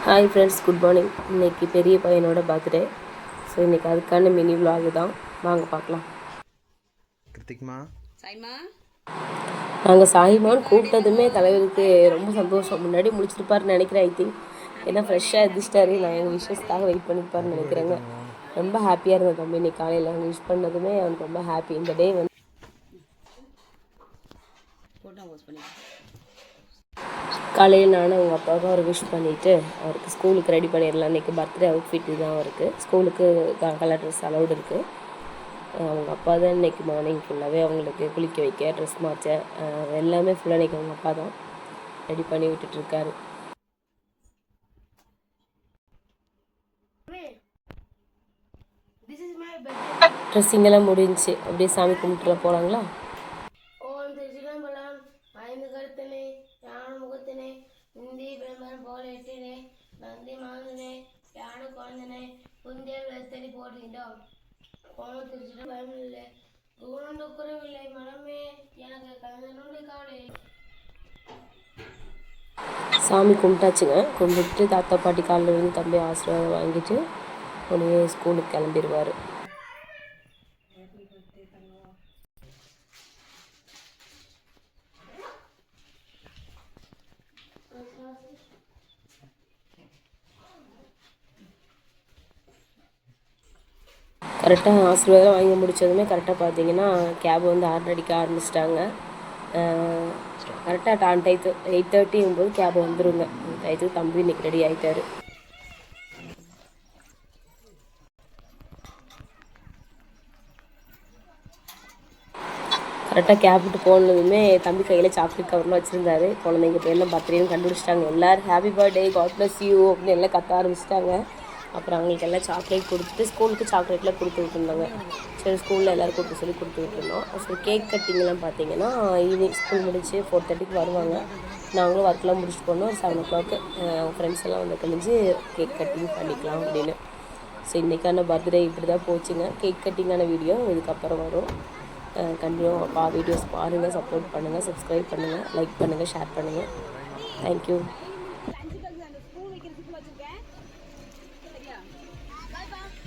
Hi friends, good morning. இன்றைக்கி பெரிய பையனோட பர்த்டே. ஸோ இன்றைக்கி அதுக்கான மினி விலாகு தான். வாங்க பார்க்கலாம். கிருத்திக்மா, சாய்மா, நாங்கள் சாய்மான்னு கூப்பிட்டதுமே தலைவருக்கு ரொம்ப சந்தோஷம். முன்னாடி முடிச்சிருப்பாருன்னு நினைக்கிறேன். ஐ திங்க் ஏன்னா ஃப்ரெஷ்ஷாக எதிர்ச்சிட்டாரு. நான் எங்கள் விஷஸ்க்காக வெயிட் பண்ணியிருப்பாருன்னு நினைக்கிறேங்க. ரொம்ப ஹாப்பியாக இருந்தேன் தம்பி. இன்னைக்கு காலையில் அவங்க விஷ் பண்ணதுமே அவனுக்கு ரொம்ப ஹாப்பி. இந்த டே வந்து காலையில் நானும் அவங்க அப்பாவுக்கும் அவர் விஷ் பண்ணிவிட்டு அவருக்கு ஸ்கூலுக்கு ரெடி பண்ணிடலாம். இன்றைக்கி பர்த்டே அவுட்ஃபிட் தான் அவருக்கு. ஸ்கூலுக்கு கலர் ட்ரெஸ் அலௌடு இருக்குது. அவங்க அப்பா தான் இன்றைக்கி மார்னிங் ஃபுல்லாகவே அவங்களுக்கு குளிக்க வைக்க, ட்ரெஸ் மாற்ற எல்லாமே ஃபுல்லாக இன்றைக்கி அவங்க அப்பா தான் ரெடி பண்ணி விட்டுட்ருக்காரு. ட்ரெஸ்ஸிங்கெல்லாம் முடிஞ்சு அப்படியே சாமி கும்பிட்டுல போகலாங்களா? நந்தி மாந்தனே யானை குழந்தனே குந்தியால் வெத்தடி போடுகின்றோம் கோணம் திருச்சிட்டு பயம் இல்லை குணம் குறைவில்லை மனமே எனக்கு கலந்தனோடு காவலை. சாமி கும்பிட்டாச்சுங்க. கும்பிட்டு தாத்தா பாட்டி காலில் விழுந்து தம்பி ஆசீர்வாதம் வாங்கிட்டு உடனே ஸ்கூலுக்கு கிளம்பிடுவார். கரெக்டாக ஆசீர்வாதம் வாங்கி முடித்ததுமே கரெக்டாக பார்த்தீங்கன்னா கேப் வந்து ஹார்ன் அடிக்க ஆரம்பிச்சிட்டாங்க. கரெக்டாக டான் டைத்து 8:30 போது கேப் வந்துடுங்க. டைத்துக்கு தம்பி இன்றைக்கி ரெடி ஆகிட்டார். கரெக்டாக கேப் விட்டு போனதுமே தம்பி கையில் சாக்லேட் கவர்லாம் வச்சுருந்தாரு. குழந்தைங்க பேர்லாம் பர்த்டேன்னு கண்டுபிடிச்சிட்டாங்க. எல்லோரும் happy birthday, God bless you அப்படின்னு எல்லாம் கத்த ஆரம்பிச்சிட்டாங்க. அப்புறம் அவங்களுக்கு எல்லாம் சாக்லேட் கொடுத்துட்டு ஸ்கூலுக்கு சாக்லேட்லாம் கொடுத்து விட்டுருந்தாங்க. சரி, ஸ்கூலில் எல்லோரும் கொடுத்து சொல்லி கொடுத்து விட்டுருந்தோம். ஸோ கேக் கட்டிங்லாம் பார்த்தீங்கன்னா ஈவினிங் ஸ்கூல் முடிச்சு 4:30 வருவாங்க. நாங்களும் ஒர்க்லாம் முடிச்சுட்டு போனோம். ஒரு 7 o'clock அவங்க ஃப்ரெண்ட்ஸ் எல்லாம் வந்து கழிஞ்சு கேக் கட்டிங் பண்ணிக்கலாம் அப்படின்னு. ஸோ இன்றைக்கான பர்த்டே இப்படி தான் போச்சுங்க. கேக் கட்டிங்கான வீடியோ இதுக்கப்புறம் வரும். கண்டிப்பாக வீடியோஸ் பாருங்கள், சப்போர்ட் பண்ணுங்கள், சப்ஸ்கிரைப் பண்ணுங்கள், லைக் பண்ணுங்கள், ஷேர் பண்ணுங்கள். தேங்க்யூ.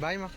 பாய்மா.